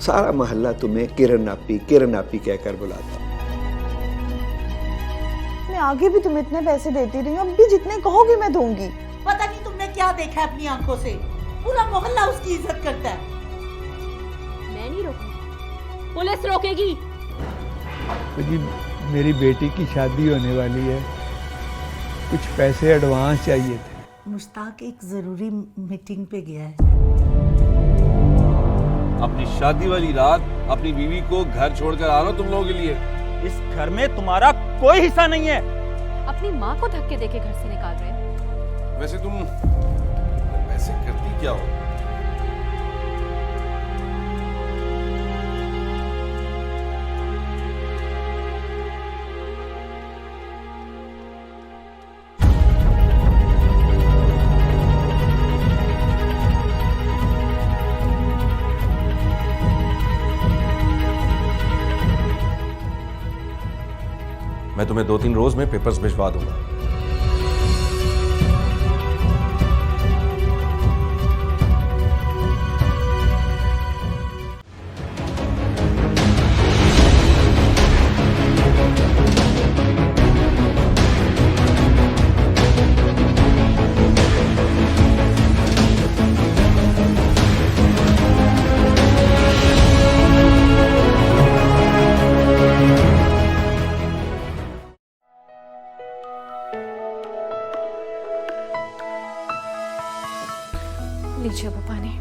सारा मोहल्ला तुम्हें किरण आपी कहकर बुलाता। मैं आगे भी तुम्हें इतने पैसे देती रही हूँ, अब भी जितने कहोगी मैं दूंगी। पता नहीं तुमने क्या देखा है अपनी आंखों से, पूरा मोहल्ला उसकी इज्जत करता है। मैं नहीं रोकूंगी, पुलिस रोकेगी। जी मेरी बेटी की शादी होने वाली है, कुछ पैसे एडवांस चाहिए थे। मुश्ताक एक जरूरी मीटिंग पे गया है। अपनी शादी वाली रात अपनी बीवी को घर छोड़कर आ रहा हूं तुम लोगों के लिए। इस घर में तुम्हारा कोई हिस्सा नहीं है। अपनी माँ को धक्के देके घर से निकाल रहे हैं। वैसे तुम वैसे करती क्या हो? मैं तुम्हें 2-3 रोज में पेपर्स भिजवा दूंगा। लीजिए वो पानी।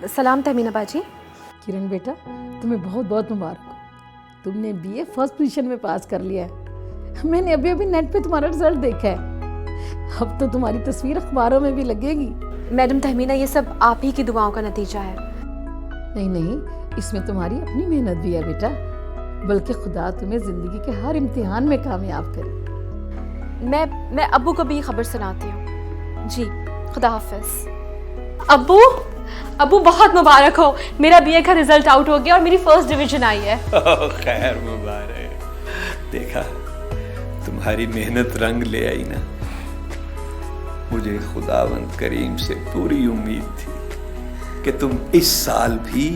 सलाम तहमीना बाजी। किरण बेटा, तुम्हें बहुत बहुत मुबारक हो। तुमने बीए फर्स्ट पोजीशन में पास कर लिया है। मैंने अभी अभी नेट पे तुम्हारा रिजल्ट देखा है। अब तो तुम्हारी तस्वीर अखबारों में भी लगेगी। मैडम तहमीना, ये सब आप ही की दुआओं का नतीजा है। नहीं नहीं, इसमें तुम्हारी अपनी मेहनत भी है बेटा, बल्कि खुदा तुम्हें जिंदगी के हर इम्तिहान में कामयाब करे। मैं अब्बू को भी खबर सुनाती हूँ। जी, खुदा हाफिज। अब्बू बहुत मुबारक हो, मेरा बीए का रिजल्ट आउट हो गया और मेरी फर्स्ट डिवीजन आई है। खैर मुबारक। देखा, तुम्हारी मेहनत रंग ले आई ना। मुझे खुदावंद करीम से पूरी उम्मीद थी कि तुम इस साल भी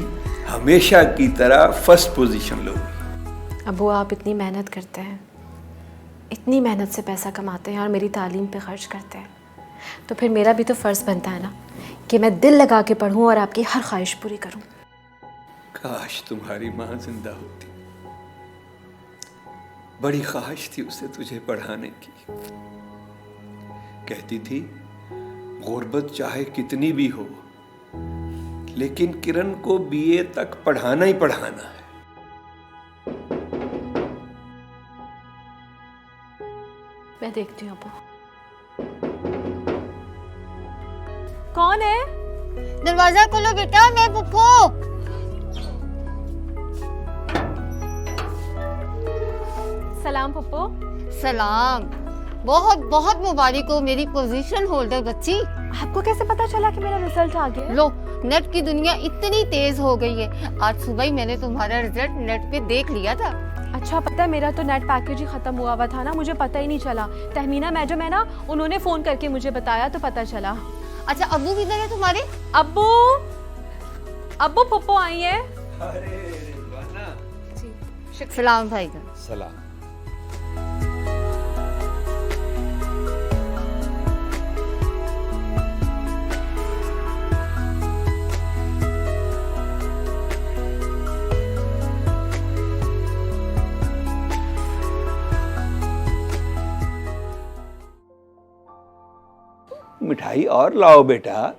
हमेशा की तरह फर्स्ट पोजीशन लोगी। अब्बू, आप इतनी मेहनत करते हैं, इतनी मेहनत से पैसा कमाते हैं और मेरी तालीम पे खर्च करते हैं, तो फिर मेरा भी तो फ़र्ज़ बनता है ना कि मैं दिल लगा के पढूं और आपकी हर ख्वाहिश पूरी करूं। काश तुम्हारी माँ जिंदा होती, बड़ी ख्वाहिश थी उसे तुझे पढ़ाने की। कहती थी गुर्बत चाहे कितनी भी हो, लेकिन किरण को बीए तक पढ़ाना ही पढ़ाना है। मैं देखती हूँ अब्बू। कौन है? दरवाजा खोलो बेटा, मैं पुप्पो। सलाम पुप्पो। सलाम। बहुत बहुत मुबारक हो मेरी पोजीशन होल्डर बच्ची। आपको कैसे पता चला कि मेरा रिजल्ट आ गया? लो, नेट की दुनिया इतनी तेज हो गई है। आज सुबह ही मैंने तुम्हारा रिजल्ट नेट पे देख लिया था। अच्छा, पता है मेरा तो नेट पैकेज ही खत्म हुआ था ना, मुझे पता ही नहीं चला। तहमीना मैडम है ना, उन्होंने फोन करके मुझे बताया तो पता चला। अच्छा, अब्बू किधर है तुम्हारे? अब्बू पुप्पो आई है। अरे जी, सलाम भाई का। सलाम। मिठाई और लाओ बेटा।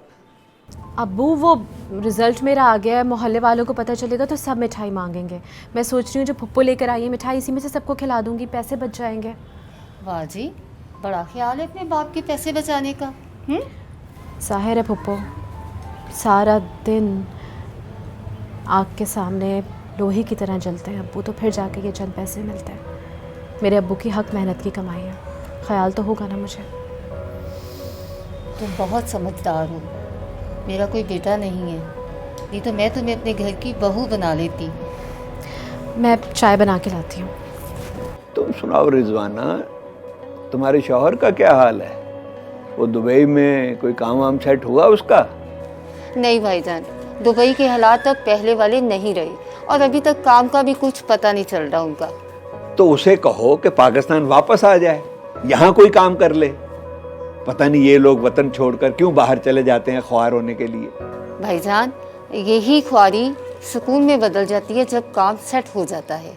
अब्बू, वो रिजल्ट मेरा आ गया है, मोहल्ले वालों को पता चलेगा तो सब मिठाई मांगेंगे। मैं सोच रही हूँ जो पुप्पो लेकर आई है मिठाई, इसी में से सबको खिला दूंगी, पैसे बच जाएंगे। वाह जी, बड़ा ख्याल है अपने बाप के पैसे बचाने का। जाहिर है पुप्पो, सारा दिन आग के सामने लोहे की तरह जलते हैं अब्बू, तो फिर जाके ये चंद पैसे मिलते हैं। मेरे अब्बू की हक मेहनत की कमाई है, ख्याल तो होगा ना मुझे। तुम बहुत समझदार हो। मेरा कोई बेटा नहीं है, नहीं तो मैं तुम्हें अपने घर की बहू बना लेती। मैं चाय बना के लाती हूँ। तुम सुनाओ रिजवाना, तुम्हारे शौहर का क्या हाल है? वो दुबई में कोई काम वाम सेट हुआ उसका? नहीं भाईजान, दुबई के हालात अब पहले वाले नहीं रहे और अभी तक काम का भी कुछ पता नहीं चल रहा उनका। तो उसे कहो कि पाकिस्तान वापस आ जाए, यहाँ कोई काम कर ले। पता नहीं ये लोग वतन छोड़कर क्यों बाहर चले जाते हैं ख्वार होने के लिए। भाईजान, यही ख्वारी सुकून में बदल जाती है जब काम सेट हो जाता है।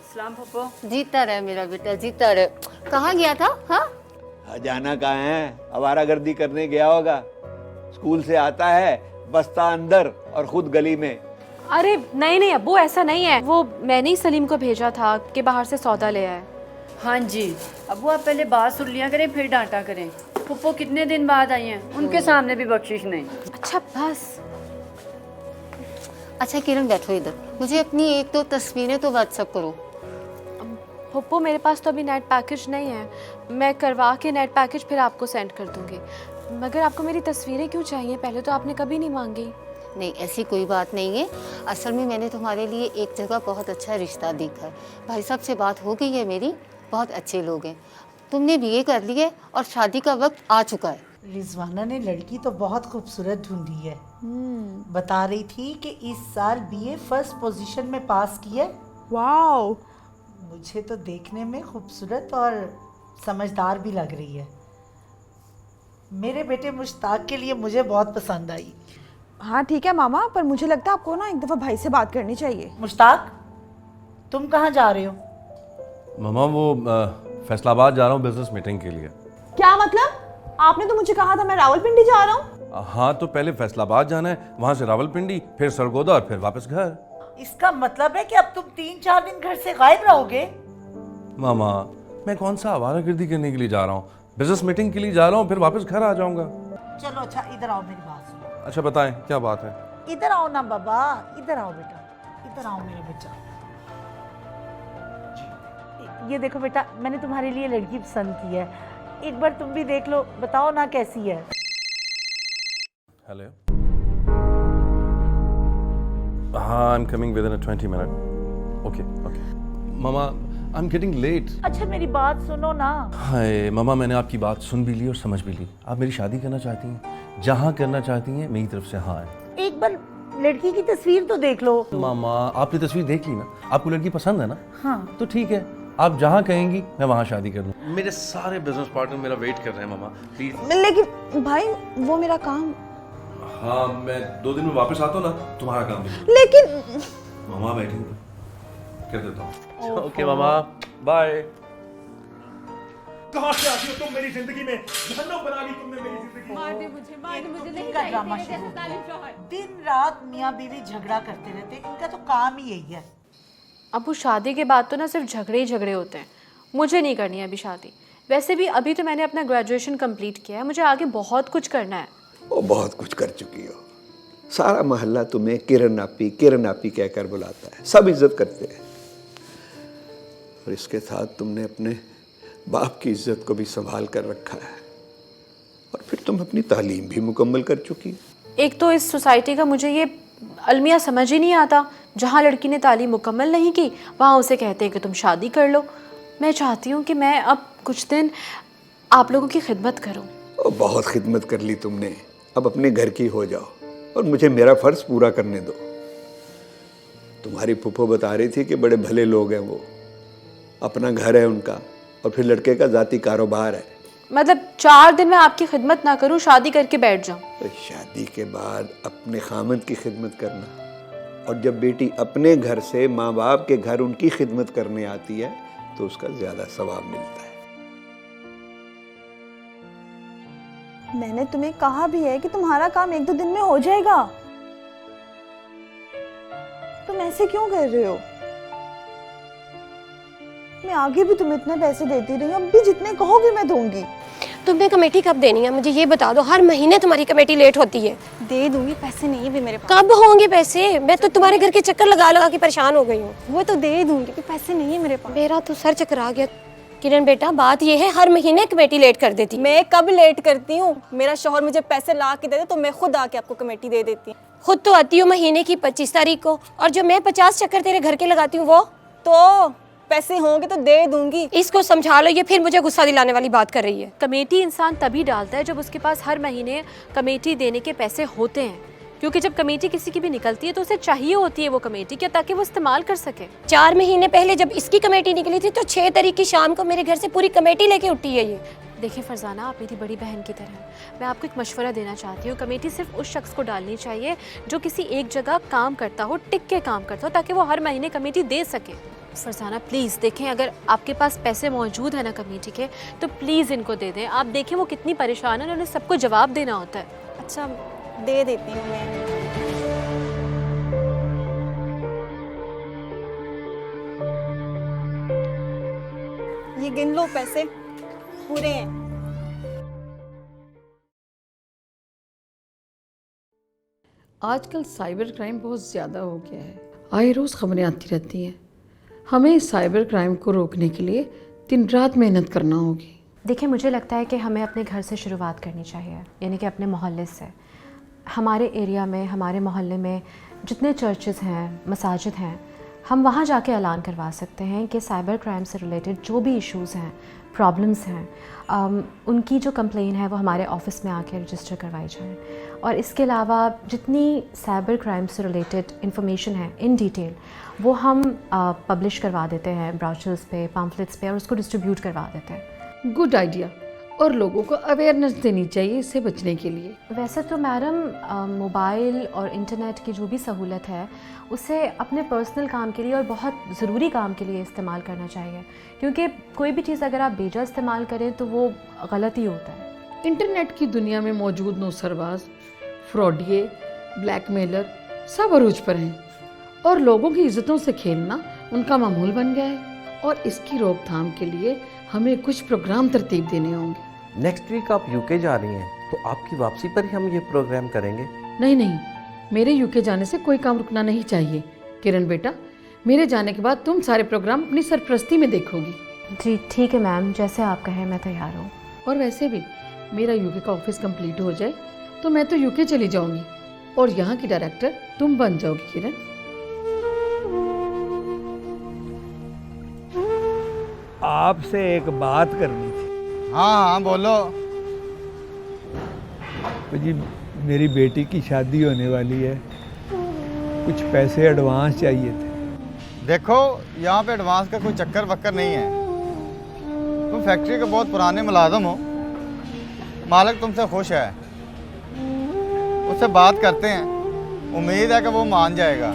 सलाम फूफो। जीता रहे मेरा बेटा, जीता रहे। कहाँ गया था? हाँ, जाना कहाँ है, आवारागर्दी करने गया होगा। स्कूल से आता है, बस्ता अंदर और खुद गली में। अरे नहीं नहीं अब्बू, ऐसा नहीं है। वो मैंने ही सलीम को भेजा था कि बाहर से सौदा ले आए। हाँ जी अबू, आप पहले बात सुन लिया करें फिर डांटा करें। फूफो कितने दिन बाद आई हैं, उनके सामने भी बख्शिश नहीं। अच्छा बस। अच्छा किरण बैठो इधर, मुझे अपनी एक दो तस्वीरें तो व्हाट्सएप करो। पप्पू मेरे पास तो अभी नेट पैकेज नहीं है, मैं करवा के नेट पैकेज फिर आपको सेंड कर दूंगी। मगर आपको मेरी तस्वीरें क्यों चाहिए? पहले तो आपने कभी नहीं मांगी। नहीं, ऐसी कोई बात नहीं है। असल में मैंने तुम्हारे लिए एक जगह बहुत अच्छा रिश्ता देखा है। भाई साहब से बात हो गई है मेरी, बहुत अच्छे लोग हैं। तुमने बीए कर ली है और शादी का वक्त आ चुका है। रिजवाना ने लड़की तो बहुत खूबसूरत ढूंढी है। बता रही थी कि इस साल बीए फर्स्ट पोजीशन में पास की है। वाओ, मुझे तो देखने में खूबसूरत और समझदार भी लग रही है। मेरे बेटे मुश्ताक के लिए मुझे बहुत पसंद आई। हाँ ठीक है मामा, पर मुझे लगता है आपको ना एक दफ़ा भाई से बात करनी चाहिए। मुश्ताक, तुम कहाँ जा रहे हो? मामा वो फैसलाबाद जा रहा हूँ बिजनेस मीटिंग के लिए। क्या मतलब? आपने तो मुझे कहा था मैं रावलपिंडी जा रहा हूँ। हाँ तो पहले फैसलाबाद जाना है, वहाँ से रावलपिंडी, फिर सरगोदा और फिर वापस घर। इसका मतलब है कि अब तुम 3-4 दिन घर से गायब रहोगे? मामा मैं कौन सा आवारागर्दी करने के लिए जा रहा हूँ, बिजनेस मीटिंग के लिए जा रहा हूँ, फिर वापस घर आ जाऊंगा। चलो अच्छा, इधर आओ, मेरी बात सुनो। अच्छा बताएं क्या बात है? इधर आओ ना बाबा, इधर आओ बेटा, इधर आओ मेरा बेटा। ये देखो बेटा, मैंने तुम्हारे लिए लड़की पसंद की है, एक बार तुम भी देख लो, बताओ ना कैसी है। हेलो। हाँ, I am coming with in 20 minute. Okay okay मामा, आई एम गेटिंग लेट। अच्छा मेरी बात सुनो ना। हाय मामा, मैंने आपकी बात सुन भी ली और समझ भी ली। आप मेरी शादी करना चाहती हैं, जहाँ करना चाहती हैं, मेरी तरफ से हाँ है। एक बार लड़की की तस्वीर तो देख लो। मामा आपने तस्वीर देख ली ना, आपको लड़की पसंद है ना? हाँ तो ठीक है, आप जहाँ कहेंगी मैं वहाँ शादी कर लूँ। मेरे सारे बिजनेस पार्टनर मेरा वेट कर रहे हैं मामा, प्लीज। लेकिन भाई वो मेरा काम। हाँ मैं 2 दिन में वापस आता हूँ ना, तुम्हारा काम भी। लेकिन मामा बैठेंगे कर देता हूँ। ओके मामा, बाय। कहाँ से आती हो तुम मेरी जिंदगी में? जहन्नम बना ली तुमने मेरी जिंदगी। मुझे नहीं का ड्रामा शुरू हुआ। दिन रात मियाँ बीवी झगड़ा करते रहते, इनका तो काम ही यही है। अब वो शादी के बाद तो ना सिर्फ झगड़े ही झगड़े होते हैं। मुझे नहीं करनी है अभी शादी। वैसे भी अभी तो मैंने अपना ग्रेजुएशन कंप्लीट किया है, मुझे आगे बहुत कुछ करना है। वो बहुत कुछ कर चुकी हो, सारा मोहल्ला तुम्हें किरण आपी कहकर बुलाता है, सब इज्जत करते हैं। और इसके साथ तुमने अपने बाप की इज्जत को भी संभाल कर रखा है, और फिर तुम अपनी तालीम भी मुकम्मल कर चुकी। एक तो इस सोसाइटी का मुझे ये अलमिया समझ ही नहीं आता, जहाँ लड़की ने तालीम मुकम्मल नहीं की वहाँ उसे कहते हैं कि तुम शादी कर लो। मैं चाहती हूँ कि मैं अब कुछ दिन आप लोगों की खिदमत करूँ। बहुत खिदमत कर ली तुमने, अब अपने घर की हो जाओ और मुझे मेरा फर्ज पूरा करने दो। तुम्हारी फूफो बता रही थी कि बड़े भले लोग हैं वो, अपना घर है उनका और फिर लड़के का जाती कारोबार है। मतलब 4 दिन मैं आपकी खिदमत ना करूँ, शादी करके बैठ जाऊँ? तो शादी के बाद अपने खामद की खिदमत करना, और जब बेटी अपने घर से माँ बाप के घर उनकी खिदमत करने आती है तो उसका ज्यादा सवाब मिलता है। मैंने तुम्हें कहा भी है कि तुम्हारा काम 1-2 दिन में हो जाएगा। तुम ऐसे क्यों कर रहे हो? मैं आगे भी तुम्हें इतने पैसे देती रही हूँ, अब भी जितने कहोगी मैं दूंगी। तुम्हें कमेटी कब देनी है मुझे ये बता दो। हर महीने तुम्हारी कमेटी लेट होती है। दे दूंगी, पैसे नहीं है भी मेरे पास। कब होंगे पैसे? मैं तो तुम्हारे घर के चक्कर लगा लगा के परेशान हो गई हूँ। वो तो दे दूंगी, पैसे नहीं है मेरे पास। मेरा तो सर चकरा गया। किरण बेटा, बात ये है हर महीने कमेटी लेट कर देती। मैं कब लेट करती हूँ? मेरा शौहर मुझे पैसे ला के दे दे तो मैं खुद आके आपको कमेटी दे देती हूँ। खुद तो आती हूँ महीने की 25 तारीख को, और जो मैं 50 चक्कर तेरे घर के लगाती हूँ वो तो पैसे होंगे तो दे दूंगी। इसको समझा लो, ये फिर मुझे गुस्सा दिलाने वाली बात कर रही है। कमेटी इंसान तभी डालता है जब उसके पास हर महीने कमेटी देने के पैसे होते हैं, क्योंकि जब कमेटी किसी की भी निकलती है तो उसे चाहिए होती है वो कमेटी, क्या ताकि वो इस्तेमाल कर सके। 4 महीने पहले जब इसकी कमेटी निकली थी तो 6 तारीख की शाम को मेरे घर से पूरी कमेटी लेके उठी है ये। देखिए फरजाना, आप मेरी बड़ी बहन की तरह हैं। मैं आपको एक मशवरा देना चाहती हूँ, कमेटी सिर्फ उस शख्स को डालनी चाहिए जो किसी एक जगह काम करता हो, टिक के काम करता हो, ताकि वो हर महीने कमेटी दे सके। फरजाना प्लीज़ देखें, अगर आपके पास पैसे मौजूद है ना कमेटी के, तो प्लीज़ इनको दे दें। आप देखें वो कितनी परेशान है, उन्हें सबको जवाब देना होता है। अच्छा, दे देती हूँ मैं। ये गिन लो, पैसे पूरे हैं। आजकल साइबर क्राइम बहुत ज़्यादा हो गया है। आए रोज़ खबरें आती रहती हैं। हमें इस साइबर क्राइम को रोकने के लिए दिन रात मेहनत करना होगी। देखिए, मुझे लगता है कि हमें अपने घर से शुरुआत करनी चाहिए, यानी कि अपने मोहल्ले से। हमारे एरिया में, हमारे मोहल्ले में जितने चर्चेज़ हैं, मसाजिद हैं, हम वहाँ जाके ऐलान करवा सकते हैं कि साइबर क्राइम से रिलेटेड जो भी इश्यूज़ हैं, प्रॉब्लम्स हैं, उनकी जो कंप्लेन है वो हमारे ऑफ़िस में आके रजिस्टर करवाई जाए। और इसके अलावा जितनी साइबर क्राइम से रिलेटेड इन्फॉर्मेशन है इन डिटेल, वो हम पब्लिश करवा देते हैं ब्राउचर्स पे, पम्फलेट्स पे, और उसको डिस्ट्रीब्यूट करवा देते हैं। Good idea. और लोगों को अवेयरनेस देनी चाहिए इससे बचने के लिए। वैसे तो मैडम, मोबाइल और इंटरनेट की जो भी सहूलत है उसे अपने पर्सनल काम के लिए और बहुत ज़रूरी काम के लिए इस्तेमाल करना चाहिए, क्योंकि कोई भी चीज़ अगर आप बेजा इस्तेमाल करें तो वो गलत ही होता है। इंटरनेट की दुनिया में मौजूद नौसरबाज, फ्रॉडिये, ब्लैकमेलर सब अरूज पर हैं, और लोगों की इज्जतों से खेलना उनका मामूल बन गया है। और इसकी रोकथाम के लिए हमें कुछ प्रोग्राम तरतीब देने होंगे। नेक्स्ट वीक आप यूके जा रही हैं, तो आपकी वापसी पर ही हम ये प्रोग्राम करेंगे। नहीं, मेरे यूके जाने से कोई काम रुकना नहीं चाहिए। किरण बेटा, मेरे जाने के बाद तुम सारे प्रोग्राम अपनी सरपरस्ती में देखोगी। जी ठीक है मैम, जैसे आप कहें, मैं तैयार हूँ। और वैसे भी मेरा यूके का ऑफिस कंप्लीट हो जाए तो मैं तो यूके चली जाऊंगी, और यहाँ की डायरेक्टर तुम बन जाओगी। किरण, आपसे एक बात करनी थी। हाँ बोलो। तो जी, मेरी बेटी की शादी होने वाली है, कुछ पैसे एडवांस चाहिए थे। देखो, यहाँ पे एडवांस का कोई चक्कर वक्कर नहीं है। तुम फैक्ट्री के बहुत पुराने मुलाजम हो, मालिक तुमसे खुश है, उससे बात करते हैं, उम्मीद है कि वो मान जाएगा।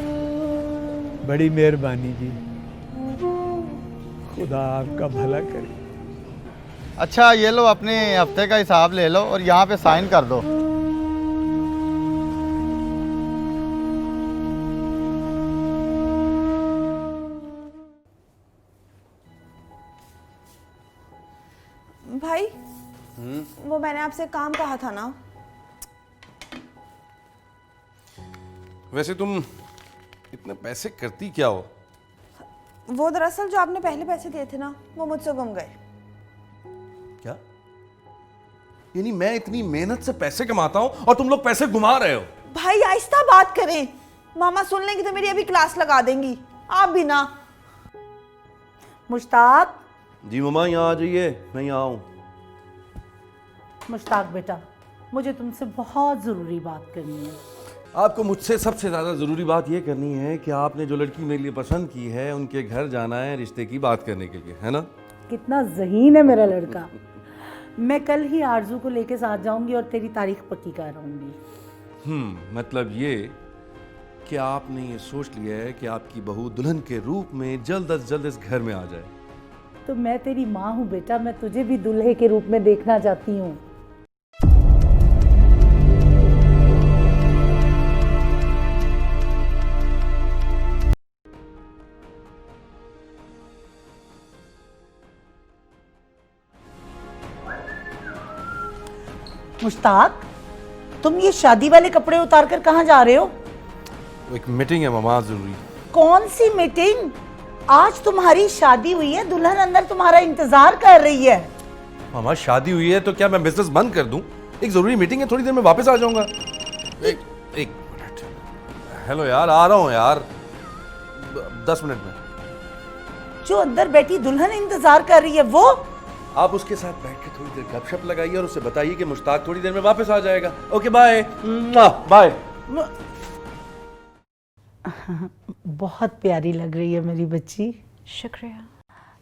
बड़ी मेहरबानी जी, खुदा आपका भला करे। अच्छा, ये लो, अपने हफ्ते का हिसाब ले लो और यहाँ पे साइन कर दो। भाई, वो मैंने आपसे काम कहा था ना। वैसे तुम इतने पैसे करती क्या हो? वो दरअसल जो आपने पहले पैसे दिए थे ना, वो मुझसे गुम गए। क्या? यानी मैं इतनी मेहनत से पैसे कमाता हूं और तुम लोग पैसे घुमा रहे हो? भाई आहिस्ता बात करें, मामा सुन लेंगे तो मेरी अभी क्लास लगा देंगी। आप भी ना। मुश्ताक। जी मम्मा, यहाँ आ जाइए, मैं यहाँ हूँ। मुश्ताक बेटा, मुझे तुमसे बहुत ज़रूरी बात करनी है। आपको मुझसे सबसे ज़्यादा ज़रूरी बात ये करनी है कि आपने जो लड़की मेरे लिए पसंद की है उनके घर जाना है रिश्ते की बात करने के लिए, है ना? कितना ज़हीन है मेरा लड़का। मैं कल ही आरजू को लेके साथ जाऊंगी और तेरी तारीख पक्की कराऊंगी। मतलब ये कि आपने ये सोच लिया है कि आपकी बहू दुल्हन के रूप में जल्द अज जल्द इस घर में आ जाए। तो मैं तेरी माँ हूँ बेटा, मैं तुझे भी दुल्हे के रूप में देखना चाहती हूँ। मुश्ताक, तुम ये शादी वाले कपड़े उतार कर कहाँ जा रहे हो? एक मीटिंग है मामा, जरूरी। कौन सी मीटिंग? आज तुम्हारी शादी हुई है, दुल्हन अंदर तुम्हारा इंतजार कर रही है। मामा शादी हुई है तो क्या मैं बिजनेस बंद कर दूं? एक जरूरी मीटिंग है, थोड़ी देर में वापस आ जाऊंगा। एक मिनट। हेलो यार, आ रहा हूँ यार, 10 मिनट में। जो अंदर बैठी दुल्हन इंतजार कर रही है वो? आप उसके साथ बैठ के थोड़ी देर गपशप लगाइए और उसे बताइए कि मुश्ताक थोड़ी देर में वापस आ जाएगा। Okay bye bye. बहुत प्यारी लग रही है मेरी बच्ची। शुक्रिया।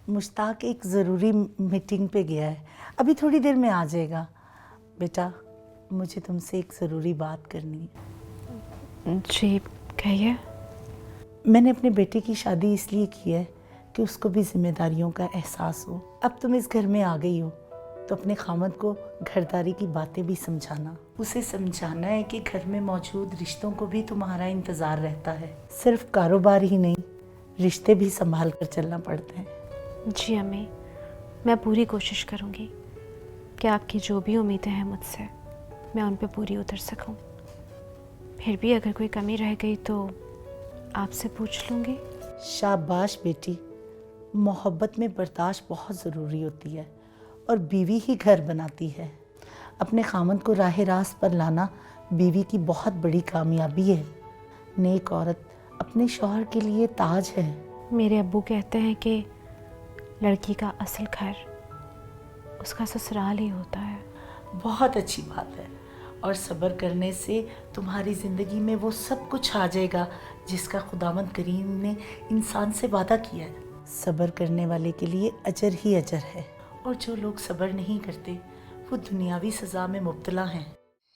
मुश्ताक एक ज़रूरी मीटिंग पे गया है, अभी थोड़ी देर में आ जाएगा। बेटा, मुझे तुमसे एक ज़रूरी बात करनी है। जी कहिए। मैंने अपने बेटे की शादी इसलिए की है कि उसको भी जिम्मेदारियों का एहसास हो। अब तुम इस घर में आ गई हो तो अपने खामद को घरदारी की बातें भी समझाना। उसे समझाना है कि घर में मौजूद रिश्तों को भी तुम्हारा इंतज़ार रहता है। सिर्फ कारोबार ही नहीं, रिश्ते भी संभाल कर चलना पड़ते हैं। जी अम्मी, मैं पूरी कोशिश करूँगी कि आपकी जो भी उम्मीदें हैं मुझसे, मैं उन पे पूरी उतर सकूँ। फिर भी अगर कोई कमी रह गई तो आपसे पूछ लूँगी। शाबाश बेटी, मोहब्बत में बर्दाश्त बहुत ज़रूरी होती है और बीवी ही घर बनाती है। अपने खामद को राह रास्त पर लाना बीवी की बहुत बड़ी कामयाबी है। नेक औरत अपने शौहर के लिए ताज है। मेरे अब्बू कहते हैं कि लड़की का असल घर उसका ससुराल ही होता है। बहुत अच्छी बात है, और सब्र करने से तुम्हारी ज़िंदगी में वो सब कुछ आ जाएगा जिसका खुदावंद करीम ने इंसान से वादा किया है। सब्र करने वाले के लिए अजर ही अजर है, और जो लोग सब्र नहीं करते वो दुनियावी सज़ा में मुब्तला हैं।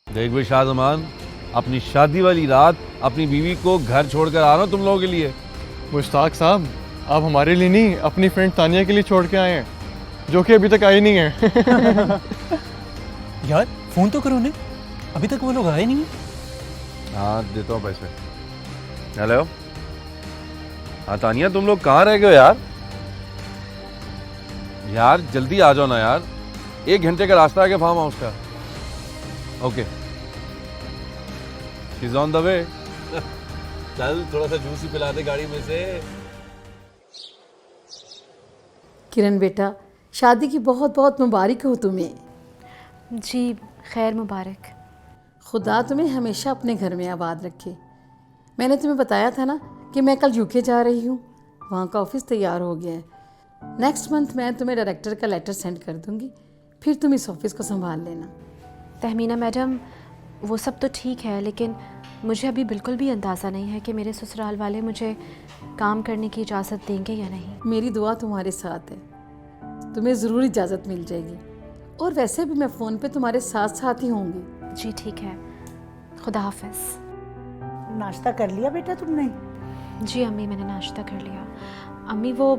देख भाई शाहजमान, अपनी शादी वाली रात अपनी बीवी को घर छोड़कर आ रहा हूँ तुम लोगों के लिए। मुश्ताक साहब, आप हमारे लिए नहीं, अपनी फ्रेंड तानिया के लिए छोड़ के आए हैं, जो कि अभी तक आई नहीं है। यार फोन तो करो उन्हें, अभी तक वो लोग आए नहीं। हाँ देता हूँ पैसे। हेलो हाँ तानिया, तुम लोग कहाँ रह गए यार? यार जल्दी आ जाओ ना यार, 1 घंटे का रास्ता है फार्म हाउस का। Okay she is on the way. चल थोड़ा सा जूस ही पिला दे गाड़ी में से। किरण बेटा, शादी की बहुत बहुत मुबारक हो तुम्हें। जी खैर मुबारक। खुदा तुम्हें हमेशा अपने घर में आबाद रखे। मैंने तुम्हें बताया था ना कि मैं कल यूके जा रही हूँ, वहाँ का ऑफिस तैयार हो गया है। नेक्स्ट मंथ मैं तुम्हें डायरेक्टर का लेटर सेंड कर दूँगी, फिर तुम इस ऑफिस को संभाल लेना। तहमीना मैडम, वो सब तो ठीक है, लेकिन मुझे अभी बिल्कुल भी अंदाज़ा नहीं है कि मेरे ससुराल वाले मुझे काम करने की इजाज़त देंगे या नहीं। मेरी दुआ तुम्हारे साथ है, तुम्हें ज़रूर इजाज़त मिल जाएगी, और वैसे भी मैं फ़ोन पे तुम्हारे साथ साथ ही होंगी। जी ठीक है, खुदा हाफिज़। नाश्ता कर लिया बेटा तुमने? जी अम्मी, मैंने नाश्ता कर लिया। अम्मी, वो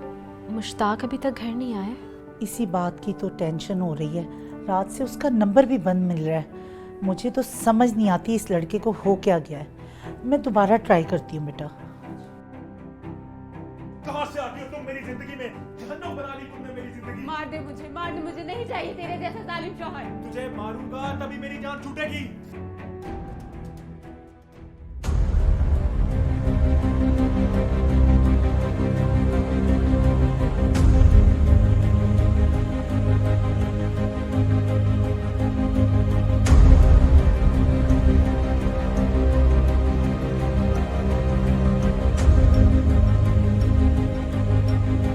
मुश्ताक अभी तक घर नहीं आए? इसी बात की तो टेंशन हो रही है, रात से उसका नंबर भी बंद मिल रहा है। मुझे तो समझ नहीं आती इस लड़के को हो क्या गया है। मैं दोबारा ट्राई करती हूँ बेटा। कहाँ से आती हो तुम मेरी जिंदगी में? जहन्नम बना ली तुमने मेरी जिंदगी। मार दे मुझे नहीं चाहिए तेरे जैसा जालिम शौहर। तुझे मारूंगा तभी मेरी जान छूटेगी।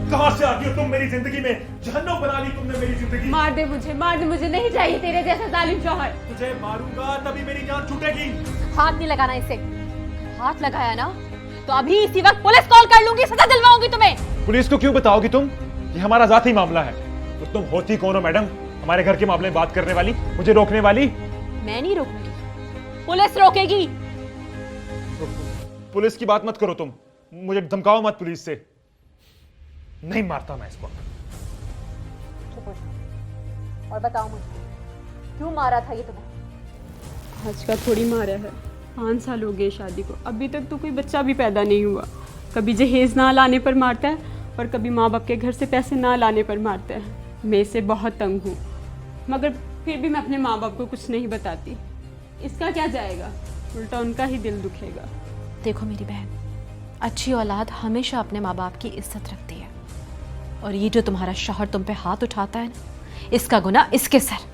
कहाँ से आती हो तुम मेरी जिंदगी में? जहन्नम बना ली तुमने मेरी जिंदगी। मार दे मुझे नहीं चाहिए तेरे जैसा जालिम शौहर। तुझे मारूंगा तभी मेरी जान छूटेगी। हाथ नहीं लगाना इसे। हाथ लगाया ना तो अभी इसी वक्त पुलिस कॉल कर लूंगी, सजा दिलवाऊंगी तुम्हें। पुलिस को क्यों बताओगी तुम? ये हमारा जाती मामला है। तो तुम होती कौन हो मैडम, हमारे घर के मामले में बात करने वाली, मुझे रोकने वाली? मैं नहीं रोकूंगी, पुलिस रोकेगी। पुलिस की बात मत करो तुम, मुझे धमकाओ मत पुलिस से। नहीं मारता मैं इसको। चुप हो जाओ और बताओ मुझे क्यों मारा था ये तुम्हें? आज का थोड़ी मारा है, 5 साल हो गए शादी को, अभी तक तो कोई बच्चा भी पैदा नहीं हुआ। कभी जहेज ना लाने पर मारता है और कभी माँ बाप के घर से पैसे ना लाने पर मारता है। मैं इससे बहुत तंग हूँ, मगर फिर भी मैं अपने माँ बाप को कुछ नहीं बताती। इसका क्या जाएगा, उल्टा उनका ही दिल दुखेगा। देखो मेरी बहन, अच्छी औलाद हमेशा अपने माँ बाप की इज्जत रखती है, और ये जो तुम्हारा शौहर तुम पे हाथ उठाता है ना, इसका गुनाह इसके सर।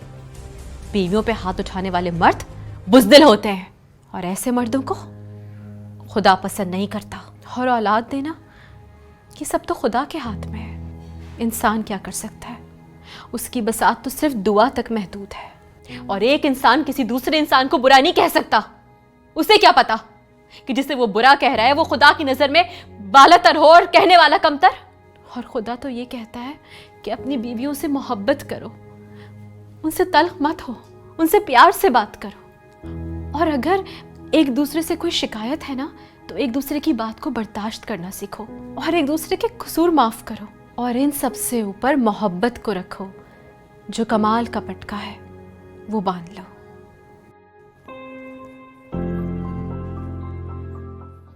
बीवियों पे हाथ उठाने वाले मर्द बुज़दिल होते हैं, और ऐसे मर्दों को खुदा पसंद नहीं करता। और औलाद देना ये सब तो खुदा के हाथ में है। इंसान क्या कर सकता है, उसकी बसात तो सिर्फ दुआ तक महदूद है। और एक इंसान किसी दूसरे इंसान को बुरा नहीं कह सकता। उसे क्या पता कि जिसे वो बुरा कह रहा है वो खुदा की नज़र में बालातर हो और कहने वाला कमतर। और खुदा तो ये कहता है कि अपनी बीवियों से मोहब्बत करो, उनसे तल्ख मत हो, उनसे प्यार से बात करो। और अगर एक दूसरे से कोई शिकायत है ना, तो एक दूसरे की बात को बर्दाश्त करना सीखो और एक दूसरे के कसूर माफ करो। और इन सब से ऊपर मोहब्बत को रखो। जो कमाल का पटका है वो बांध लो।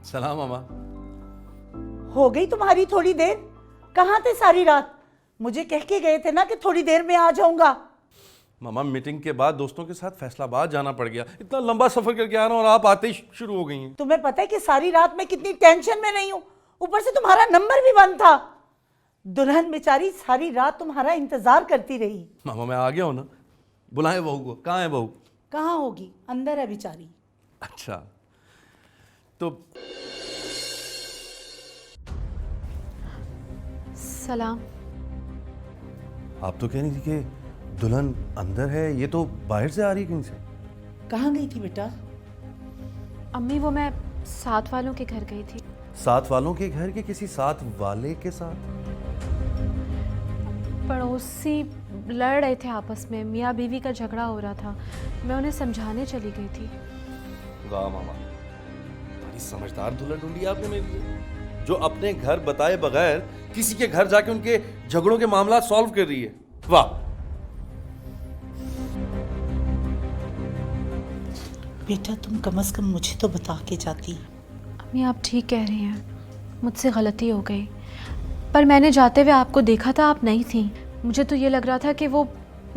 सलाम मामा। हो गई तुम्हारी थोड़ी देर? कहाँ थे सारी रात? मुझे कह के गए थे ना कि थोड़ी देर में आ जाऊंगा। मामा मीटिंग के बाद दोस्तों के साथ फैसलाबाद जाना पड़ गया। इतना लंबा सफर करके आ रहा हूँ और आप आते ही शुरू हो गई हैं। तुम्हें पता है कि सारी रात मैं कितनी टेंशन में रही हूँ, ऊपर से तुम्हारा नंबर भी बंद था। दुल्हन बेचारी सारी रात तुम्हारा इंतजार करती रही। मामा मैं आ गया हूँ ना, बुलाए बहू को। कहाँ है बहू? कहाँ होगी, अंदर है बेचारी। अच्छा तो सलाम। आप तो कह रही थी कि दुल्हन अंदर है, ये तो बाहर से आ रही है कहीं से। कहाँ गई थी बेटा? अम्मी वो मैं साथ वालों के घर गई थी। साथ वालों के घर के किसी साथ वाले के साथ? पड़ोसी लड़ रहे थे आपस में, मियाँ बीवी का झगड़ा हो रहा था, मैं उन्हें समझाने चली गई थी। वाह मामा, बड़ी समझदार दुल्हन ढूंढी आपने मेरे लिए, जो अपने घर बताए बगैर किसी के घर जाके उनके झगड़ों के मामला सॉल्व कर रही है। वाह। बेटा तुम कम से कम मुझे तो बता के जाती। अम्मी आप ठीक कह रही हैं, मुझसे गलती हो गई, पर मैंने जाते हुए आपको देखा था, आप नहीं थी। मुझे तो ये लग रहा था कि वो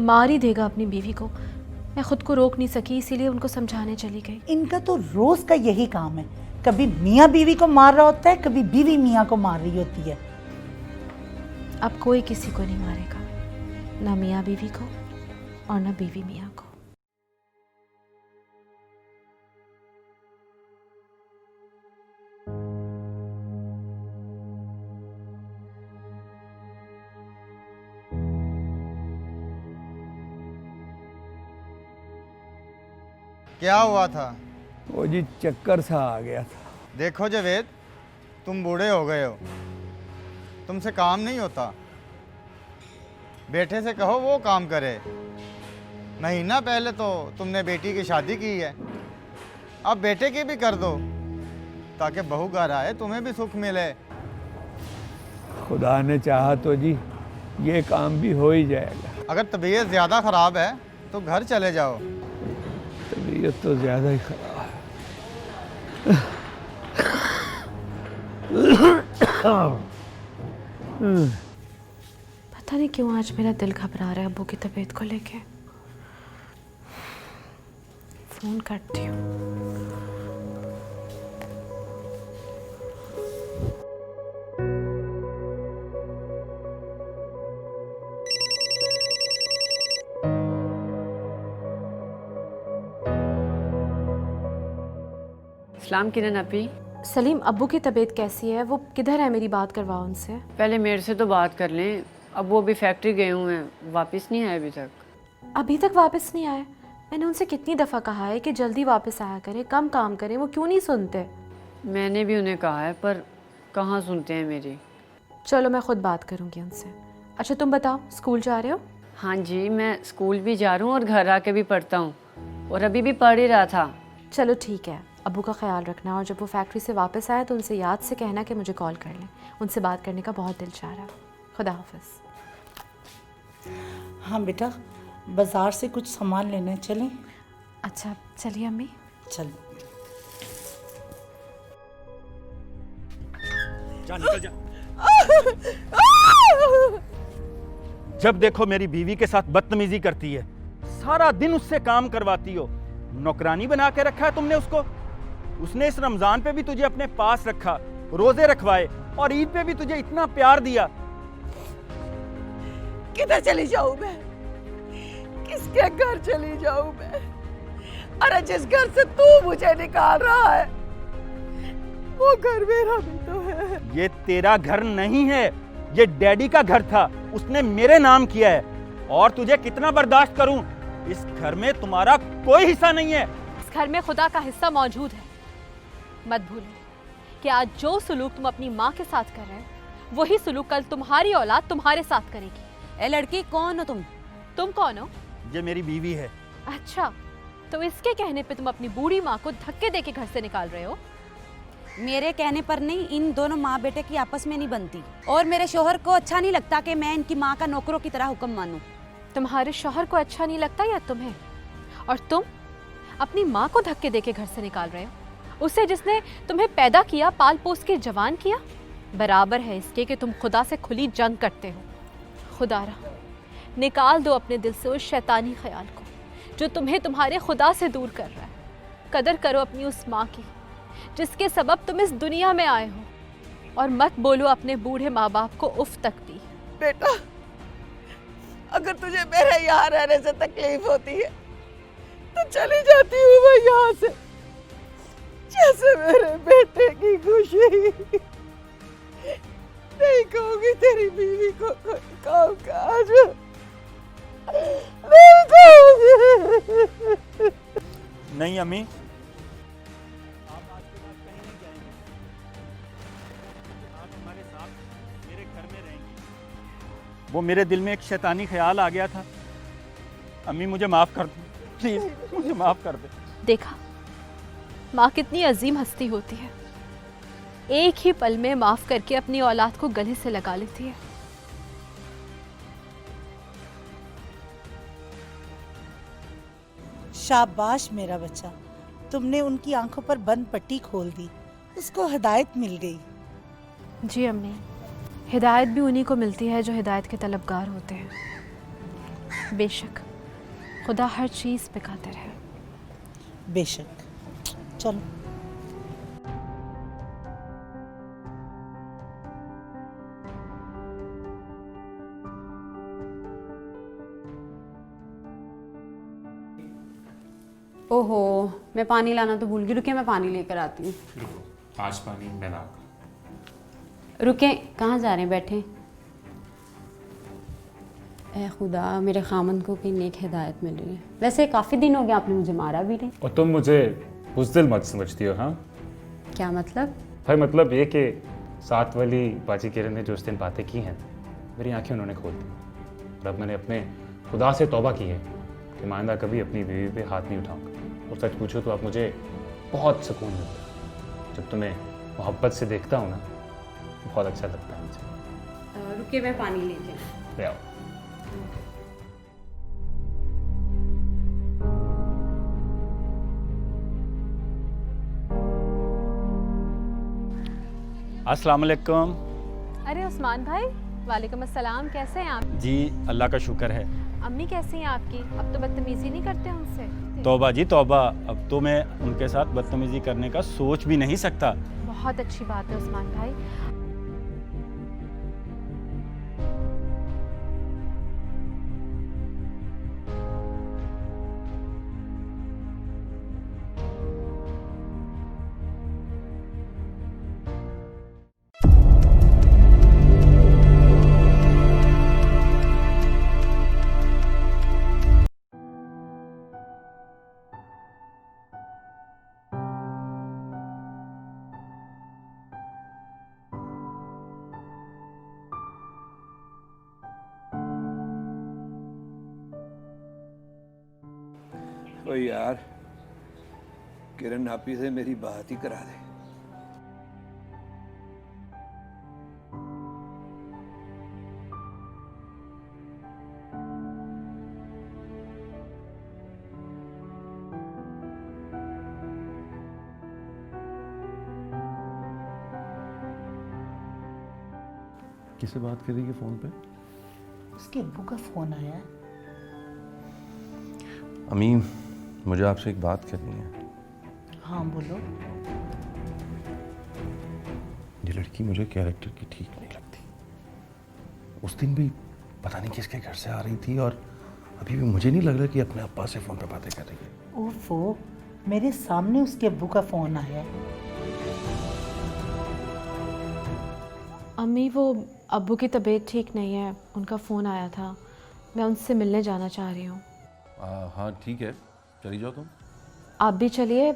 मार ही देगा अपनी बीवी को। मैं खुद को रोक नहीं सकी, इसीलिए उनको समझाने चली गई। इनका तो रोज का यही काम है, कभी मियाँ बीवी को मार रहा होता है, कभी बीवी मियाँ को मार रही होती है। अब कोई किसी को नहीं मारेगा, ना मियाँ बीवी को और ना बीवी मियाँ को। क्या हुआ था? वो जी चक्कर सा आ गया था। देखो जावेद, तुम बूढ़े हो गए हो, तुमसे काम नहीं होता। बेटे से कहो वो काम करे। महीना पहले तो तुमने बेटी की शादी की है, अब बेटे की भी कर दो, ताकि बहू घर आए तुम्हें भी सुख मिले। खुदा ने चाहा तो जी ये काम भी हो ही जाएगा। अगर तबीयत ज़्यादा ख़राब है तो घर चले जाओ। तबीयत तो ज़्यादा ही ख़राब पता नहीं क्यों आज मेरा दिल घबरा रहा है अब्बू की तबीयत को लेके। फ़ोन करती हूँ। सलाम किरण अपी। सलीम, अब्बू की तबीयत कैसी है? वो किधर है? मेरी बात करवाओ उनसे। पहले मेरे से तो बात कर लें। अब वो अभी फैक्ट्री गए हुए हैं, वापस नहीं आए अभी तक। अभी तक वापस नहीं आए? मैंने उनसे कितनी दफ़ा कहा है कि जल्दी वापस आया करें, कम काम करें, वो क्यों नहीं सुनते? मैंने भी उन्हें कहा है, पर कहाँ सुनते हैं मेरी। चलो मैं ख़ुद बात करूँगी उनसे। अच्छा तुम बताओ, स्कूल जा रहे हो? हाँ जी, मैं स्कूल भी जा रहा हूँ और घर आके भी पढ़ता हूँ, और अभी भी पढ़ ही रहा था। चलो ठीक है, अब्बू का ख्याल रखना, और जब वो फैक्ट्री से वापस आए तो उनसे याद से कहना कि मुझे कॉल कर लें। उनसे बात करने का बहुत दिल चाह रहा है। खुदा हाफिज़। हाँ बेटा, बाज़ार से कुछ सामान लेने चलें? अच्छा चलिए अम्मी। चल जा, निकल जा। जब देखो मेरी बीवी के साथ बदतमीजी करती है, सारा दिन उससे काम करवाती हो। नौकरानी बना के रखा है तुमने उसको। उसने इस रमजान पे भी तुझे अपने पास रखा, रोजे रखवाए और ईद पे भी तुझे इतना प्यार दिया। किधर चली जाऊं मैं? किसके घर चली जाऊं मैं? अरे जिस घर से तू मुझे निकाल रहा है वो घर मेरा भी तो है। ये तेरा घर नहीं है, ये डैडी का घर था, उसने मेरे नाम किया है। और तुझे कितना बर्दाश्त करूं? इस घर में तुम्हारा कोई हिस्सा नहीं है। इस घर में खुदा का हिस्सा मौजूद है। मत भूलो कि आज जो सलूक तुम अपनी माँ के साथ कर रहे हो वही सलूक कल तुम्हारी औलाद तुम्हारे साथ करेगी। ए लड़की, कौन हो तुम? तुम कौन हो? ये मेरी बीवी है। अच्छा, तो इसके कहने पे तुम अपनी बूढ़ी माँ को धक्के देके घर से निकाल रहे हो? मेरे कहने पर नहीं, इन दोनों माँ बेटे की आपस में नहीं बनती। और मेरे शोहर को अच्छा नहीं लगता कि मैं इनकी माँ का नौकरों की तरह हुक्म मानूं। तुम्हारे शोहर को अच्छा नहीं लगता या तुम्हें? और तुम अपनी माँ को धक्के देके घर से निकाल रहे हो, उसे जिसने तुम्हें पैदा किया, पाल पोस के जवान किया। बराबर है इसके कि तुम खुदा से खुली जंग करते हो। खुदारा, निकाल दो अपने दिल से उस शैतानी ख्याल को जो तुम्हें तुम्हारे खुदा से दूर कर रहा है। कदर करो अपनी उस माँ की जिसके सबब तुम इस दुनिया में आए हो, और मत बोलो अपने बूढ़े माँ बाप को उफ तक भी। बेटा, अगर तुझे मेरे यहाँ रहने से तकलीफ होती है तो चली जाती हूँ मैं यहाँ से। जैसे मेरे बेटे की खुशी नहीं कहूँगी तेरी बीवी को कोई काम काज नहीं कहूँगी। नहीं अम्मी, वो मेरे दिल में एक शैतानी ख्याल आ गया था। अम्मी मुझे माफ कर दो, प्लीज मुझे माफ कर दे। देखा, माँ कितनी अजीम हस्ती होती है, एक ही पल में माफ करके अपनी औलाद को गले से लगा लेती है। शाबाश मेरा बच्चा, तुमने उनकी आंखों पर बंद पट्टी खोल दी, उसको हिदायत मिल गई। जी अम्मी, हिदायत भी उन्हीं को मिलती है जो हिदायत के तलबगार होते हैं। बेशक खुदा हर चीज़ पे कादिर है। बेशक। चलो। ओहो, मैं पानी लाना तो भूल गई। रुके, मैं पानी लेकर आती हूँ। आज पानी मैं ला। रुके, कहाँ जा रहे हैं? बैठे। ए खुदा, मेरे खामन को की नेक हिदायत मिल रही है। वैसे काफ़ी दिन हो गया, आपने मुझे मारा भी नहीं। और तुम मुझे बुज़दिल मत समझती हो? हाँ, क्या मतलब? भाई मतलब ये कि साथ वाली बाजी किरण ने जो उस दिन बातें की हैं, मेरी आंखें उन्होंने खोल दी। और अब मैंने अपने खुदा से तौबा की है कि माइंदा कभी अपनी बीवी पे हाथ नहीं उठाऊंगा। और सच पूछो तो आप मुझे बहुत सुकून मिलता है। जब तुम्हें मोहब्बत से देखता हूँ ना, बहुत अच्छा लगता है मुझे। रुकिए, मैं पानी लेके ले आओ। अस्सलाम वालेकुम। अरे उस्मान भाई, वालेकुम अस्सलाम। कैसे हैं आप? जी अल्लाह का शुक्र है। अम्मी कैसी हैं आपकी? अब तो बदतमीजी नहीं करते उनसे? तौबा जी तौबा, अब तो मैं उनके साथ बदतमीजी करने का सोच भी नहीं सकता। बहुत अच्छी बात है उस्मान भाई। ओ यार, किरण आपी से मेरी बात ही करा दे। किससे बात कर रही है फ़ोन पे? उसके अब्बू का फ़ोन आया है। अम्मी, मुझे आपसे एक बात करनी है। हाँ बोलो। ये लड़की मुझे कैरेक्टर की ठीक नहीं लगती। उस दिन भी पता नहीं किसके घर से आ रही थी और अभी भी मुझे नहीं लग रहा कि अपने अब्बा से फ़ोन पे बातें कर रही है। ओफो, मेरे सामने उसके अब्बू का फ़ोन आया है। अम्मी, वो अब्बू की तबीयत ठीक नहीं है, उनका फ़ोन आया था, मैं उनसे मिलने जाना चाह रही हूँ। हाँ ठीक है, चली जाओ तुम। आप भी चलिए,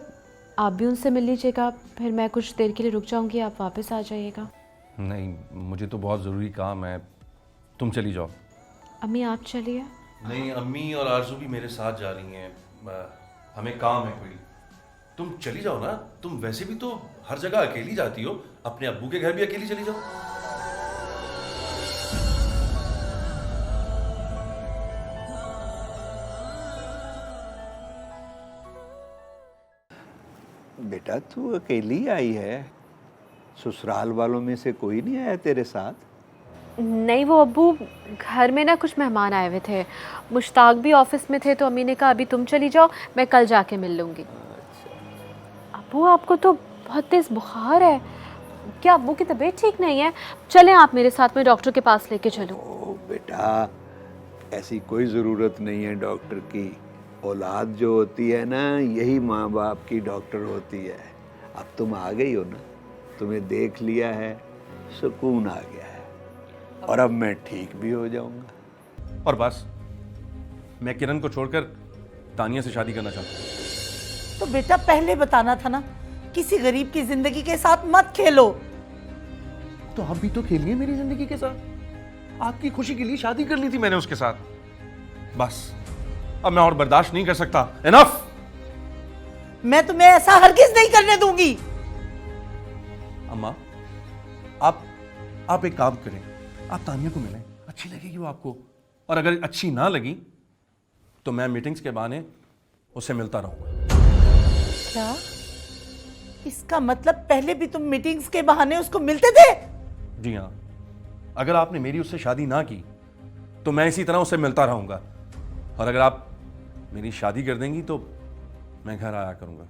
आप भी उनसे मिल लीजिएगा, फिर मैं कुछ देर के लिए रुक जाऊंगी, आप वापस आ जाइएगा। नहीं, मुझे तो बहुत ज़रूरी काम है, तुम चली जाओ। अम्मी आप चलिए। नहीं, अम्मी और आरजू भी मेरे साथ जा रही हैं, हमें काम है कोई। तुम चली जाओ ना, तुम वैसे भी तो हर जगह अकेली जाती हो, अपने अब्बू के घर भी अकेली चली जाओ। बेटा तू अकेली आई है, ससुराल वालों में से कोई नहीं आया तेरे साथ? नहीं, वो अब्बू घर में ना कुछ मेहमान आए हुए थे, मुश्ताक भी ऑफिस में थे, तो अम्मी ने कहा अभी तुम चली जाओ, मैं कल जाके मिल लूँगी। अब्बू आपको तो बहुत तेज़ बुखार है, क्या अब्बू की तबीयत ठीक नहीं है? चलें आप मेरे साथ, में डॉक्टर के पास लेके चलूँ। ओ बेटा, ऐसी कोई ज़रूरत नहीं है डॉक्टर की। औलाद जो होती है ना, यही माँ बाप की डॉक्टर होती है। अब तुम आ गई हो ना, तुम्हें देख लिया है, सुकून आ गया है, और अब मैं ठीक भी हो जाऊंगा। और बस, मैं किरण को छोड़कर तानिया से शादी करना चाहता हूँ। तो बेटा पहले बताना था ना, किसी गरीब की जिंदगी के साथ मत खेलो। तो आप भी तो खेलिए मेरी जिंदगी के साथ। आपकी खुशी के लिए शादी कर ली थी मैंने उसके साथ। बस अब मैं और बर्दाश्त नहीं कर सकता। इनफ। मैं तुम्हें ऐसा हरगिज नहीं करने दूंगी। अम्मा, आप एक काम करें, आप तानिया को मिलें, अच्छी लगेगी वो आपको, और अगर अच्छी ना लगी तो मैं मीटिंग्स के बहाने उससे मिलता रहूंगा। क्या? इसका मतलब पहले भी तुम मीटिंग्स के बहाने उसको मिलते थे? जी हाँ, अगर आपने मेरी उससे शादी ना की तो मैं इसी तरह उससे मिलता रहूंगा, और अगर आप मेरी शादी कर देंगी तो मैं घर आया करूंगा।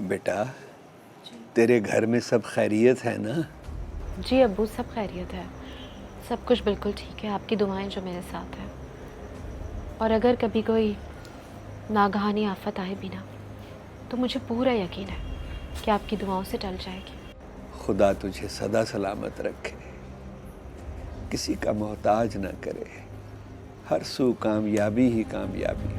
बेटा, तेरे घर में सब खैरियत है ना? जी अब्बू, सब खैरियत है, सब कुछ बिल्कुल ठीक है, आपकी दुआएं जो मेरे साथ है। और अगर कभी कोई नागहानी आफत आए भी ना, तो मुझे पूरा यकीन है कि आपकी दुआओं से टल जाएगी। खुदा तुझे सदा सलामत रखे, किसी का मोहताज ना करे, हर सू कामयाबी ही कामयाबी।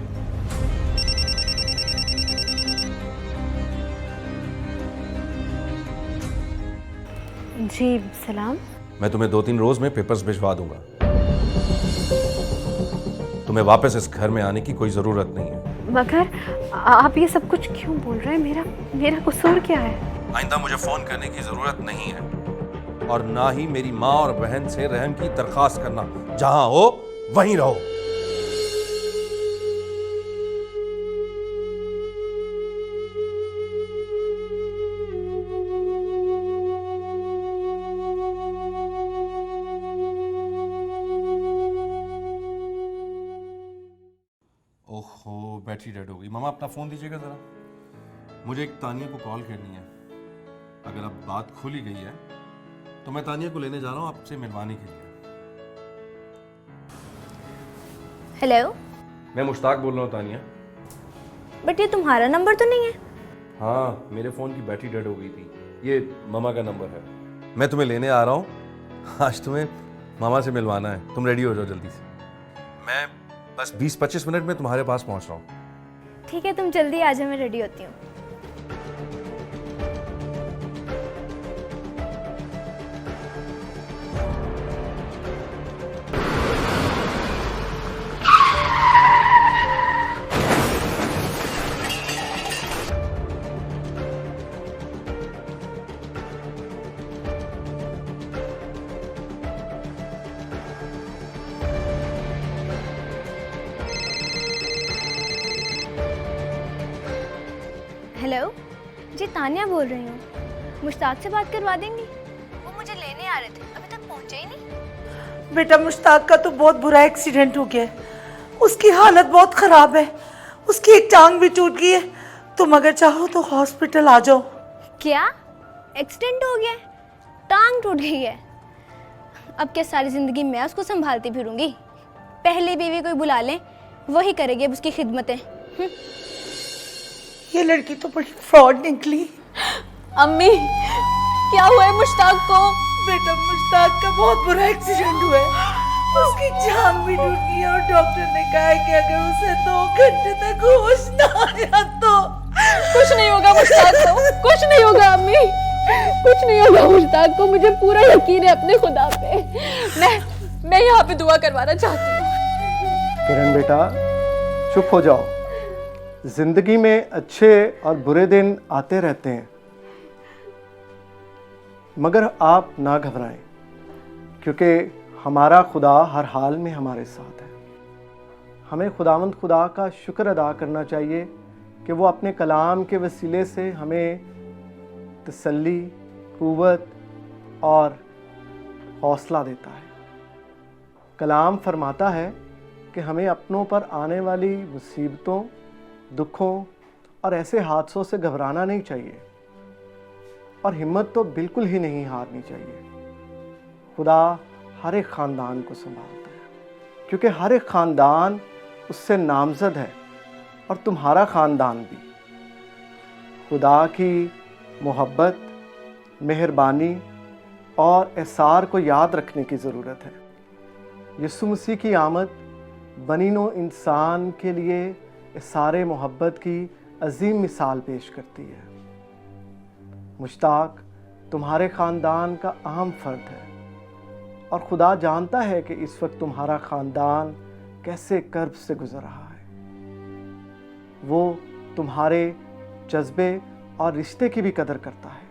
जी सलाम। मैं तुम्हें 2-3 रोज में पेपर्स भिजवा दूंगा। तुम्हें वापस इस घर में आने की कोई जरूरत नहीं है। मगर आप ये सब कुछ क्यों बोल रहे हैं? मेरा कसूर क्या है? आइंदा मुझे फोन करने की जरूरत नहीं है, और ना ही मेरी माँ और बहन से रहम की दरखास्त करना। जहां हो वहीं रहो। ओहो, बैटरी डेड हो गई। मामा अपना फ़ोन दीजिएगा ज़रा, मुझे एक तानिया को कॉल करनी है। अगर अब बात खुल ही गई है तो मैं तानिया को लेने जा रहा हूँ आपसे मिलवाने के लिए। हेलो, मैं मुश्ताक बोल रहा हूँ तानिया। बट ये तुम्हारा नंबर तो नहीं है। हाँ, मेरे फ़ोन की बैटरी डेड हो गई थी, ये मामा का नंबर है। मैं तुम्हें लेने आ रहा हूँ, आज तुम्हें मामा से मिलवाना है। तुम रेडी हो जाओ जल्दी से, मैं बस 20-25 मिनट में तुम्हारे पास पहुंच रहा हूँ। ठीक है, तुम जल्दी आ जाओ, मैं रेडी होती हूँ। हेलो जी, तानिया बोल रही हूँ। मुश्ताक से बात करवा देंगी? वो मुझे लेने आ रहे थे, अभी तक पहुँचे ही नहीं। बेटा मुश्ताक का तो बहुत बुरा एक्सीडेंट हो गया है, उसकी हालत बहुत खराब है, उसकी एक टांग भी टूट गई है। तुम अगर चाहो तो हॉस्पिटल आ जाओ। क्या एक्सीडेंट हो गया है? टांग टूट गई है? अब क्या सारी जिंदगी मैं उसको संभालती फिरूंगी? पहले बीवी कोई बुला लें, वही करेगी अब उसकी खिदमतें। ये लड़की तो बड़ी फ्रॉड निकली। अम्मी, क्या हुआ है मुश्ताक को? बेटा मुश्ताक का बहुत बुरा एक्सीडेंट हुआ है, उसकी जान भी टूट गई है और डॉक्टर ने कहा है कि अगर उसे 2 घंटे तक होश ना आया तो कुछ नहीं होगा मुश्ताक को, कुछ नहीं होगा अम्मी, कुछ नहीं होगा मुश्ताक को। मुझे पूरा यकीन है अपने खुदा पे। मैं यहाँ पे दुआ करवाना चाहती हूँ। किरण बेटा चुप हो जाओ। जिंदगी में अच्छे और बुरे दिन आते रहते हैं, मगर आप ना घबराएं, क्योंकि हमारा खुदा हर हाल में हमारे साथ है। हमें खुदावंद खुदा का शुक्र अदा करना चाहिए कि वो अपने कलाम के वसीले से हमें तसल्ली, क़ुव्वत और हौसला देता है। कलाम फरमाता है कि हमें अपनों पर आने वाली मुसीबतों, दुखों और ऐसे हादसों से घबराना नहीं चाहिए और हिम्मत तो बिल्कुल ही नहीं हारनी चाहिए। खुदा हर एक ख़ानदान को संभालता है, क्योंकि हर एक ख़ानदान उससे नामज़द है और तुम्हारा ख़ानदान भी। खुदा की मोहब्बत, मेहरबानी और एसार को याद रखने की ज़रूरत है। यीशु मसीह की आमद बनी नौ इंसान के लिए एसारे मोहब्बत की अजीम मिसाल पेश करती है। मुश्ताक तुम्हारे ख़ानदान का अहम फ़र्द है और खुदा जानता है कि इस वक्त तुम्हारा ख़ानदान कैसे कर्ब से गुज़र रहा है। वो तुम्हारे जज्बे और रिश्ते की भी कदर करता है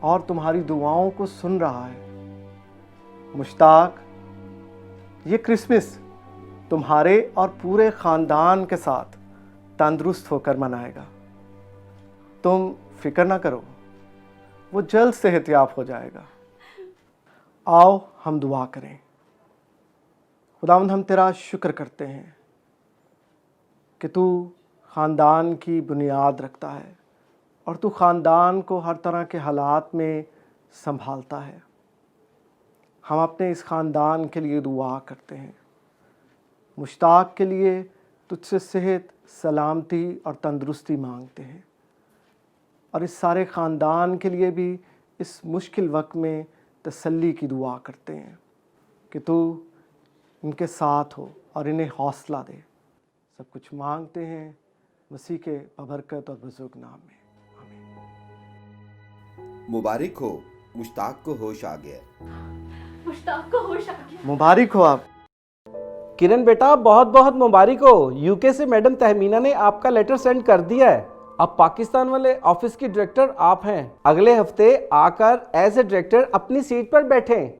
और तुम्हारी दुआओं को सुन रहा है। मुश्ताक, ये क्रिसमस तुम्हारे और पूरे ख़ानदान के साथ तंदुरुस्त होकर मनाएगा। तुम फिक्र ना करो, वो जल्द सेहतयाब हो जाएगा। आओ हम दुआ करें। खुदावंद, हम तेरा शुक्र करते हैं कि तू ख़ानदान की बुनियाद रखता है और तू ख़ानदान को हर तरह के हालात में संभालता है। हम अपने इस ख़ानदान के लिए दुआ करते हैं। मुश्ताक के लिए तुझसे सेहत, सलामती और तंदुरुस्ती मांगते हैं और इस सारे ख़ानदान के लिए भी इस मुश्किल वक्त में तसल्ली की दुआ करते हैं कि तू इनके साथ हो और इन्हें हौसला दे। सब कुछ मांगते हैं मसीह के बबरकत और बुजुर्ग नाम में, आमीन। मुबारक हो, मुश्ताक को होश आ गया। मुश्ताक को होश आ गया। मुबारक हो आप। किरण बेटा बहुत बहुत मुबारक हो। यूके से मैडम तहमीना ने आपका लेटर सेंड कर दिया है। अब पाकिस्तान वाले ऑफिस की डायरेक्टर आप हैं। अगले हफ्ते आकर एज ए डायरेक्टर अपनी सीट पर बैठें।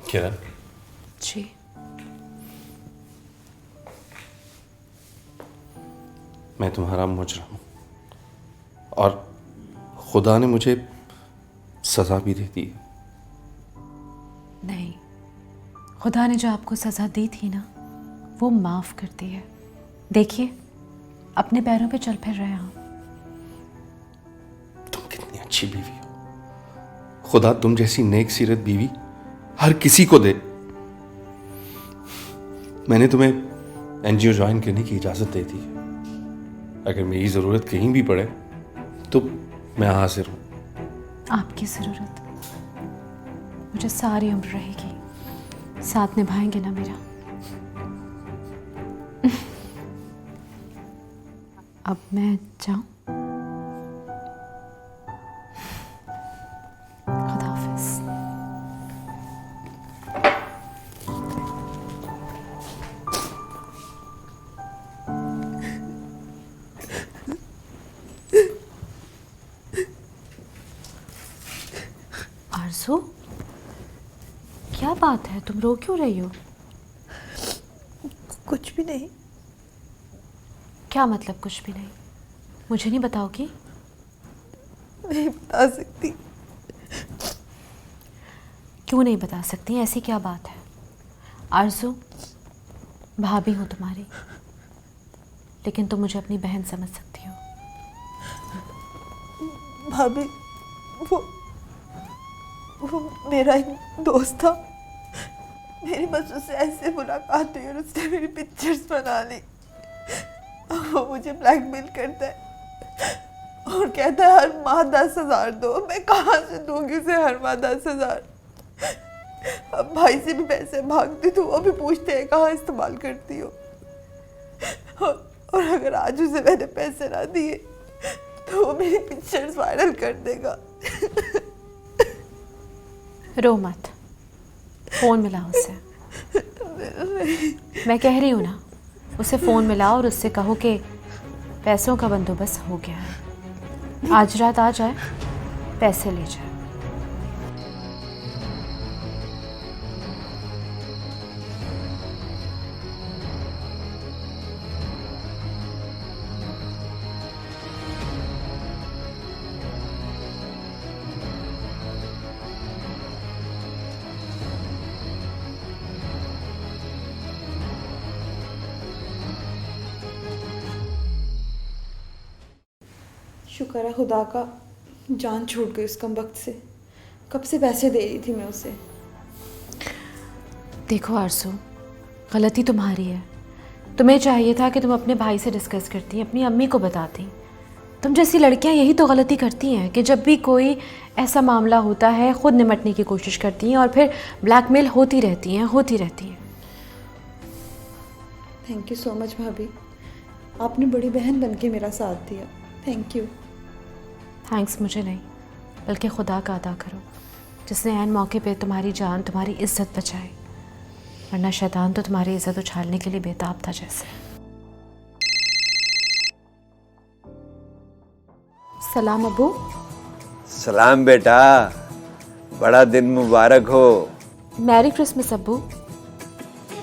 किरण जी, मैं तुम्हारा मुजरिम हूं और खुदा ने मुझे सजा भी दे दी। नहीं, खुदा ने जो आपको सज़ा दी थी ना, वो माफ़ कर दी है। देखिए, अपने पैरों पे चल फिर रहे हैं आप। तुम कितनी अच्छी बीवी हो। खुदा तुम जैसी नेक सीरत बीवी हर किसी को दे। मैंने तुम्हें एनजीओ ज्वाइन करने की इजाज़त दे दी है। अगर मेरी ज़रूरत कहीं भी पड़े तो मैं हाजिर हूँ। आपकी ज़रूरत मुझे सारी उम्र रहेगी। साथ निभाएंगे ना मेरा? अब मैं जाऊं? खुदा हाफिज़। आरज़ू, क्या बात है, तुम रो क्यों रही हो? कुछ भी नहीं। क्या मतलब कुछ भी नहीं? मुझे नहीं बताओगी? नहीं बता सकती। क्यों नहीं बता सकती? ऐसी क्या बात है? आरज़ू, भाभी हूँ तुम्हारी, लेकिन तुम मुझे अपनी बहन समझ सकती हो। भाभी, वो मेरा एक दोस्त था। मेरी बस उससे ऐसे मुलाकात हुई और उसने मेरी पिक्चर्स बना ली। वो मुझे ब्लैकमेल करता है और कहता है हर माह 10,000 दो। मैं कहाँ से दूंगी उसे हर माह 10,000? अब भाई से भी पैसे मांगती तो वो भी पूछते हैं कहाँ इस्तेमाल करती हो। और अगर आज उसे मैंने पैसे ना दिए तो वो मेरी पिक्चर्स वायरल कर देगा। रो मत, फ़ोन मिलाओ उससे। मैं कह रही हूँ ना, उसे फ़ोन मिलाओ और उससे कहो कि पैसों का बंदोबस्त हो गया है, आज रात आ जाए, पैसे ले जाए। शुक्र है खुदा का, जान छूट गई उस कमबख्त से। कब से पैसे दे रही थी मैं उसे। देखो आरज़ू, गलती तुम्हारी है। तुम्हें चाहिए था कि तुम अपने भाई से डिस्कस करती, अपनी अम्मी को बताती। तुम जैसी लड़कियां यही तो गलती करती हैं कि जब भी कोई ऐसा मामला होता है खुद निमटने की कोशिश करती हैं और फिर ब्लैकमेल होती रहती हैं। थैंक यू सो मच भाभी, आपने बड़ी बहन बनके मेरा साथ दिया। Thank you. थैंक्स मुझे नहीं, बल्कि खुदा का अदा करो जिसने ऐन मौके पे तुम्हारी जान, तुम्हारी इज्जत बचाई, वरना शैतान तो तुम्हारी इज्जत उछालने के लिए बेताब था जैसे। सलाम अबू। सलाम बेटा, बड़ा दिन मुबारक हो। Merry Christmas Abu.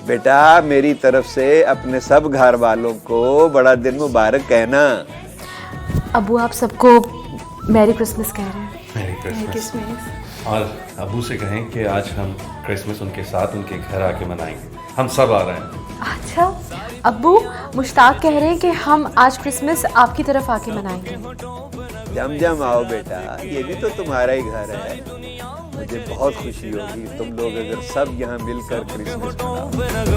बेटा मेरी तरफ से अपने सब घर वालों को बड़ा दिन मुबारक कहना। अबू आप सबको मैरी क्रिसमस कह रहे हैं। Merry Christmas. और अबू से कहें कि आज हम क्रिसमस उनके साथ उनके घर आके मनाएंगे। हम सब आ रहे हैं। अच्छा अबू, मुश्ताक कह रहे हैं कि हम आज क्रिसमस आपकी तरफ आके मनाएंगे। जम जम आओ बेटा, ये भी तो तुम्हारा ही घर है। मुझे बहुत खुशी होगी तुम लोग अगर सब यहाँ मिलकर क्रिसमस मनाओ।